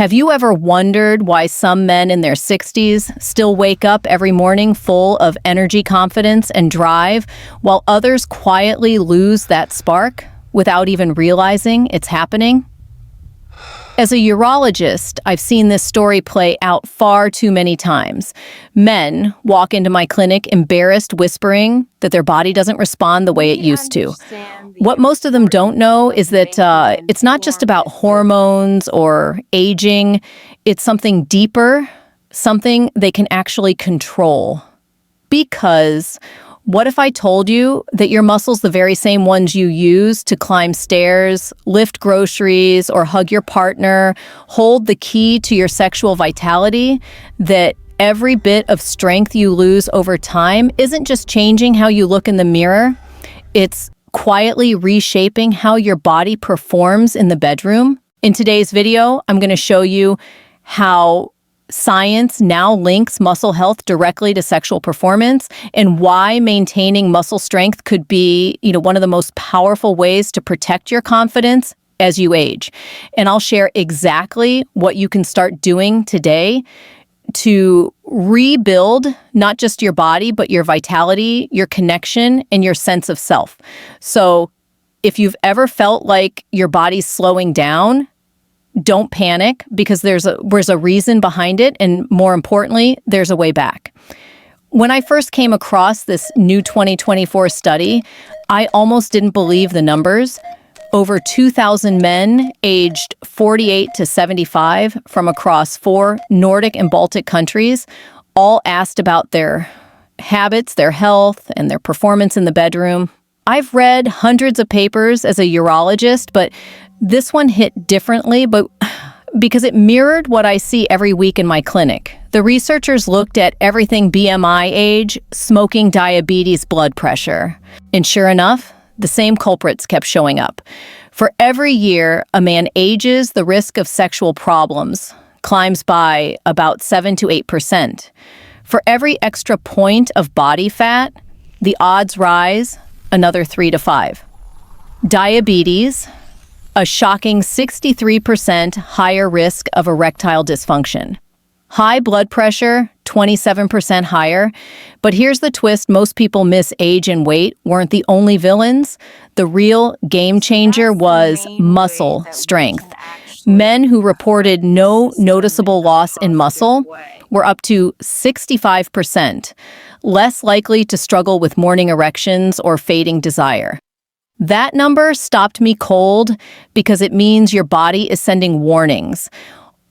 Have you ever wondered why some men in their 60s still wake up every morning full of energy, confidence, and drive, while others quietly lose that spark without even realizing it's happening? As a urologist, I've seen this story play out far too many times. Men walk into my clinic embarrassed, whispering that their body doesn't respond the way it used to. What most of them don't know is that it's not just about hormones or aging. It's something deeper, something they can actually control. Because what if I told you that your muscles, the very same ones you use to climb stairs, lift groceries, or hug your partner, hold the key to your sexual vitality, that every bit of strength you lose over time isn't just changing how you look in the mirror, it's quietly reshaping how your body performs in the bedroom? In today's video, I'm going to show you how science now links muscle health directly to sexual performance, and why maintaining muscle strength could be, one of the most powerful ways to protect your confidence as you age. And I'll share exactly what you can start doing today to rebuild not just your body, but your vitality, your connection, and your sense of self. So if you've ever felt like your body's slowing down, don't panic, because there's a reason behind it, and more importantly, there's a way back. When I first came across this new 2024 study, I almost didn't believe the numbers. Over 2,000 men aged 48 to 75 from across 4 Nordic and Baltic countries all asked about their habits, their health, and their performance in the bedroom. I've read hundreds of papers as a urologist, but this one hit differently, because it mirrored what I see every week in my clinic. The researchers looked at everything: BMI, age, smoking, diabetes, blood pressure. And sure enough, the same culprits kept showing up. For every year a man ages, the risk of sexual problems climbs by about 7 to 8%. For every extra point of body fat, the odds rise another 3 to 5. Diabetes, a shocking 63% higher risk of erectile dysfunction. High blood pressure, 27% higher. But here's the twist: most people miss age and weight weren't the only villains. The real game changer was muscle strength. Men who reported no noticeable loss in muscle were up to 65% less likely to struggle with morning erections or fading desire. That number stopped me cold, because it means your body is sending warnings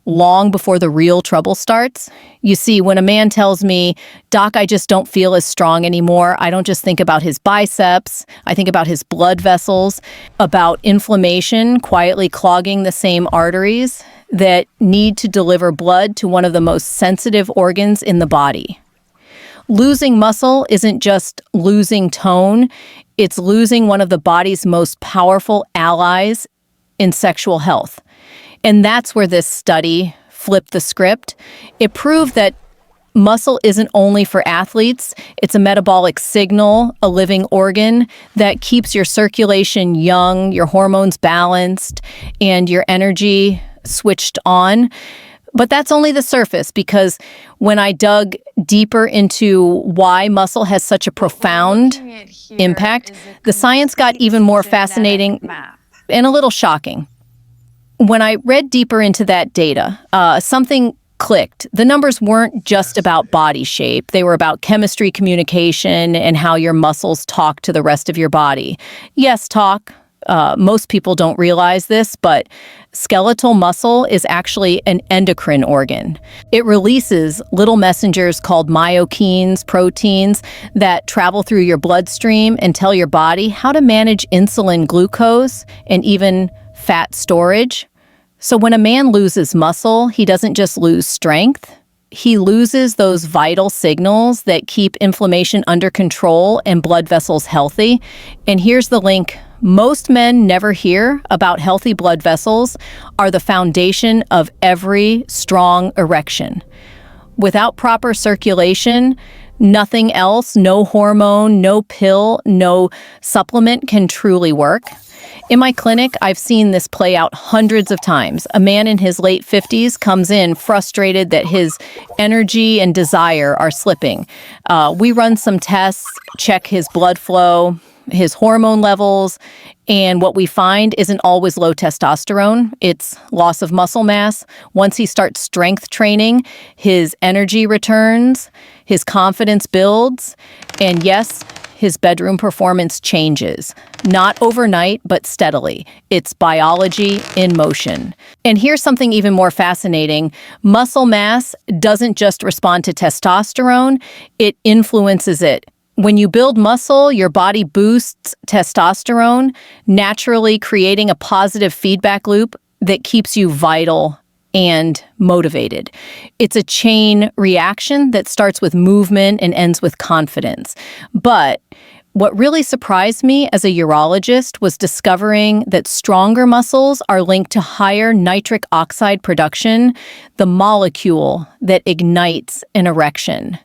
long before the real trouble starts. You see, when a man tells me, "Doc, I just don't feel as strong anymore," I don't just think about his biceps. I think about his blood vessels, about inflammation quietly clogging the same arteries that need to deliver blood to one of the most sensitive organs in the body. Losing muscle isn't just losing tone, it's losing one of the body's most powerful allies in sexual health. And that's where this study flipped the script. It proved that muscle isn't only for athletes, it's a metabolic signal, a living organ that keeps your circulation young, your hormones balanced, and your energy switched on. But that's only the surface, because when I dug deeper into why muscle has such a profound impact, the science got even more fascinating and a little shocking. When I read deeper into that data, something clicked. The numbers weren't just about body shape. They were about chemistry, communication, and how your muscles talk to the rest of your body. Yes, talk. Most people don't realize this, but skeletal muscle is actually an endocrine organ. It releases little messengers called myokines, proteins, that travel through your bloodstream and tell your body how to manage insulin, glucose, and even fat storage. So when a man loses muscle, he doesn't just lose strength. He loses those vital signals that keep inflammation under control and blood vessels healthy. And here's the link. Most men never hear about healthy blood vessels are the foundation of every strong erection. Without proper circulation, nothing else, no hormone, no pill, no supplement can truly work. In my clinic, I've seen this play out hundreds of times. A man in his late 50s comes in frustrated that his energy and desire are slipping. We run some tests, check his blood flow, his hormone levels, and what we find isn't always low testosterone. It's loss of muscle mass. Once he starts strength training, his energy returns, his confidence builds, and yes, his bedroom performance changes. Not overnight, but steadily. It's biology in motion. And here's something even more fascinating. Muscle mass doesn't just respond to testosterone, it influences it. When you build muscle, your body boosts testosterone, naturally creating a positive feedback loop that keeps you vital and motivated. It's a chain reaction that starts with movement and ends with confidence. But what really surprised me as a urologist was discovering that stronger muscles are linked to higher nitric oxide production, the molecule that ignites an erection.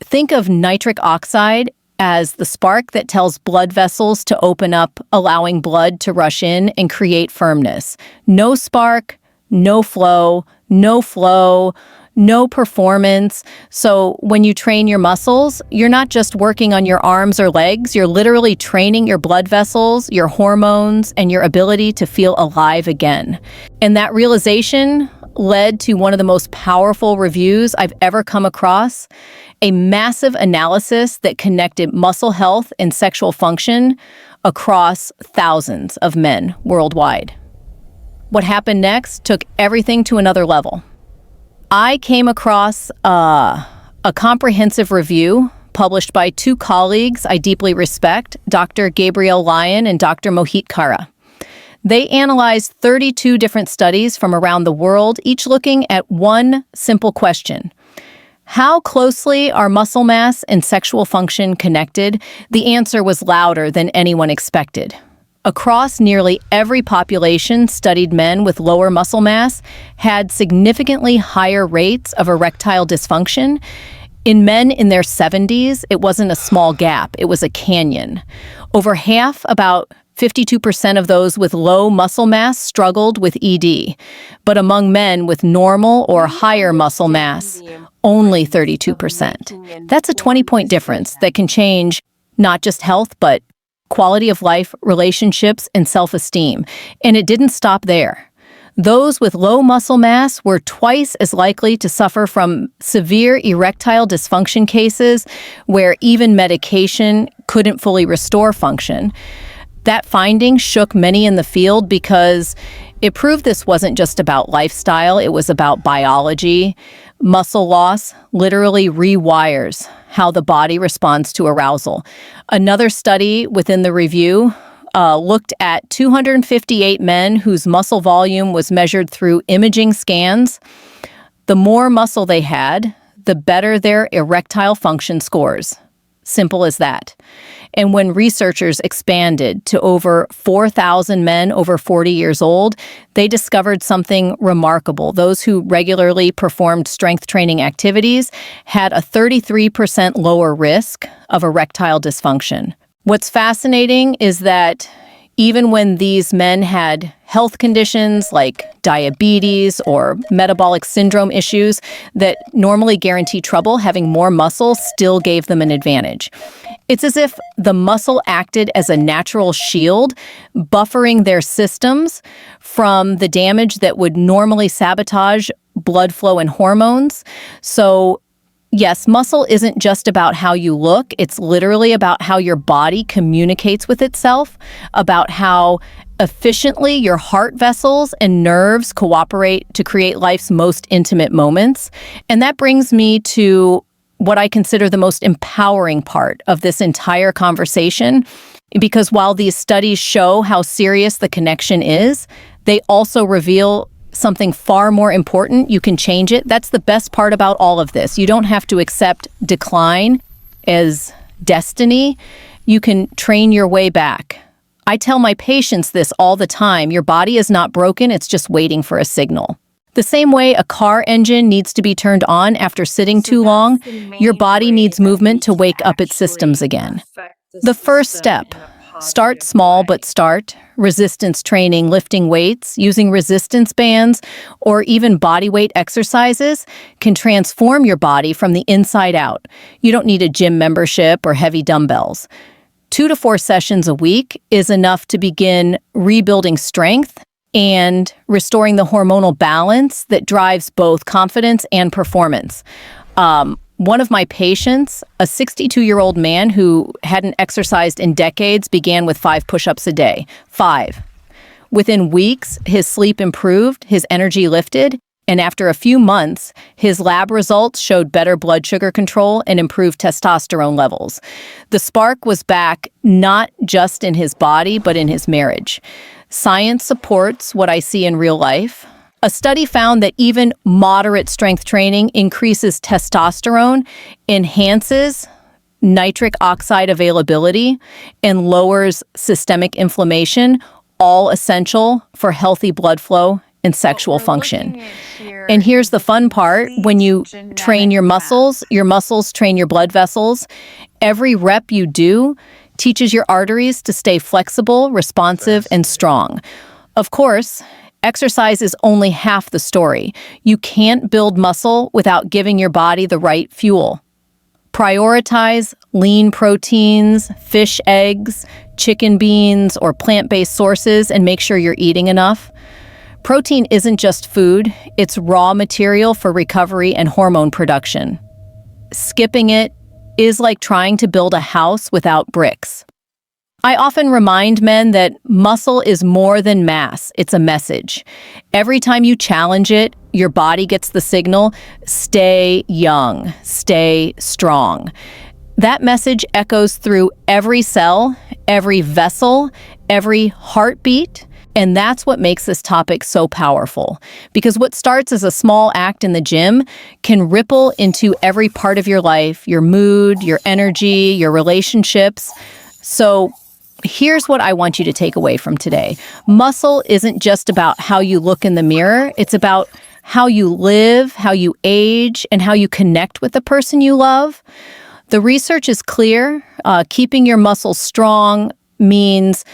Think of nitric oxide as the spark that tells blood vessels to open up, allowing blood to rush in and create firmness. No spark, no flow, no performance. So when you train your muscles, you're not just working on your arms or legs, you're literally training your blood vessels, your hormones, and your ability to feel alive again. And that realization led to one of the most powerful reviews I've ever come across, a massive analysis that connected muscle health and sexual function across thousands of men worldwide. What happened next took everything to another level. I came across a comprehensive review published by two colleagues I deeply respect, Dr. Gabrielle Lyon and Dr. Mohit Kara. They analyzed 32 different studies from around the world, each looking at one simple question. How closely are muscle mass and sexual function connected? The answer was louder than anyone expected. Across nearly every population, studied men with lower muscle mass had significantly higher rates of erectile dysfunction. In men in their 70s, it wasn't a small gap, it was a canyon. Over half, about 52% of those with low muscle mass struggled with ED, but among men with normal or higher muscle mass, only 32%. That's a 20-point difference that can change not just health, but quality of life, relationships, and self-esteem. And it didn't stop there. Those with low muscle mass were twice as likely to suffer from severe erectile dysfunction cases where even medication couldn't fully restore function. That finding shook many in the field because it proved this wasn't just about lifestyle, it was about biology. Muscle loss literally rewires how the body responds to arousal. Another study within the review looked at 258 men whose muscle volume was measured through imaging scans. The more muscle they had, the better their erectile function scores. Simple as that. And when researchers expanded to over 4,000 men over 40 years old, they discovered something remarkable. Those who regularly performed strength training activities had a 33% lower risk of erectile dysfunction. What's fascinating is that even when these men had health conditions like diabetes or metabolic syndrome issues that normally guarantee trouble, having more muscle still gave them an advantage. It's as if the muscle acted as a natural shield, buffering their systems from the damage that would normally sabotage blood flow and hormones. So yes, muscle isn't just about how you look. It's literally about how your body communicates with itself, about how efficiently your heart vessels and nerves cooperate to create life's most intimate moments. And that brings me to what I consider the most empowering part of this entire conversation, because while these studies show how serious the connection is, they also reveal something far more important. You can change it. That's the best part about all of this. You don't have to accept decline as destiny. You can train your way back. I tell my patients this all the time. Your body is not broken. It's just waiting for a signal. The same way a car engine needs to be turned on after sitting too long, your body needs movement to wake up its systems again. The first step, Start small, but start. Resistance training, lifting weights, using resistance bands, or even body weight exercises can transform your body from the inside out. You don't need a gym membership or heavy dumbbells. 2 to 4 sessions a week is enough to begin rebuilding strength and restoring the hormonal balance that drives both confidence and performance. One of my patients, a 62-year-old man who hadn't exercised in decades, began with 5 push-ups a day. 5. Within weeks, his sleep improved, his energy lifted, and after a few months, his lab results showed better blood sugar control and improved testosterone levels. The spark was back not just in his body, but in his marriage. Science supports what I see in real life. A study found that even moderate strength training increases testosterone, enhances nitric oxide availability, and lowers systemic inflammation, all essential for healthy blood flow and sexual function. And here's the fun part. When you train your muscles train your blood vessels. Every rep you do teaches your arteries to stay flexible, responsive, and strong. Of course, exercise is only half the story. You can't build muscle without giving your body the right fuel. Prioritize lean proteins, fish, eggs, chicken, beans, or plant-based sources, and make sure you're eating enough. Protein isn't just food, it's raw material for recovery and hormone production. Skipping it is like trying to build a house without bricks. I often remind men that muscle is more than mass, it's a message. Every time you challenge it, your body gets the signal, stay young, stay strong. That message echoes through every cell, every vessel, every heartbeat, and that's what makes this topic so powerful. Because what starts as a small act in the gym can ripple into every part of your life, your mood, your energy, your relationships. So here's what I want you to take away from today. Muscle isn't just about how you look in the mirror. It's about how you live, how you age, and how you connect with the person you love. The research is clear. Keeping your muscles strong means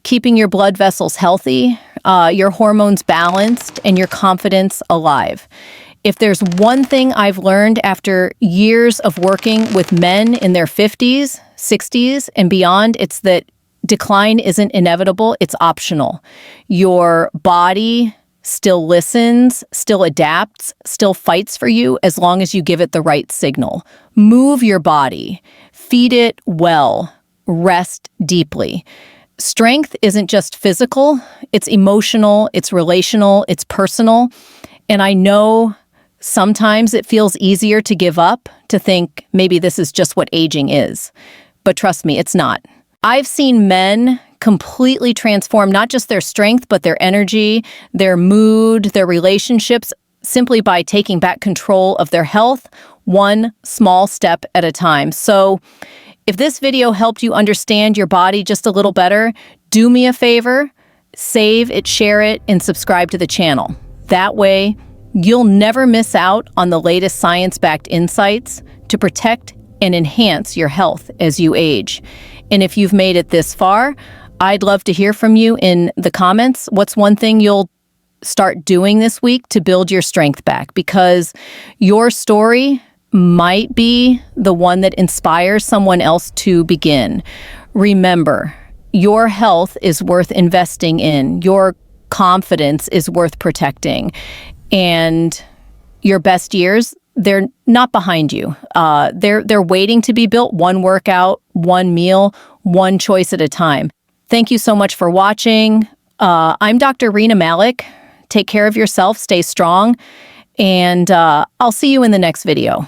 keeping your blood vessels healthy, your hormones balanced, and your confidence alive. If there's one thing I've learned after years of working with men in their 50s, 60s, and beyond, it's that decline isn't inevitable, it's optional. Your body still listens, still adapts, still fights for you as long as you give it the right signal. Move your body, feed it well, rest deeply. Strength isn't just physical, it's emotional, it's relational, it's personal. And I know sometimes it feels easier to give up, to think maybe this is just what aging is. But trust me, it's not. I've seen men completely transform not just their strength, but their energy, their mood, their relationships, simply by taking back control of their health, one small step at a time. So if this video helped you understand your body just a little better, do me a favor, save it, share it, and subscribe to the channel. That way, you'll never miss out on the latest science-backed insights to protect and enhance your health as you age. And if you've made it this far, I'd love to hear from you in the comments. What's one thing you'll start doing this week to build your strength back? Because your story might be the one that inspires someone else to begin. Remember, your health is worth investing in. Your confidence is worth protecting. And your best years, they're not behind you. They're waiting to be built, one workout, one meal, one choice at a time. Thank you so much for watching. I'm Dr. Rena Malik. Take care of yourself, stay strong, and I'll see you in the next video.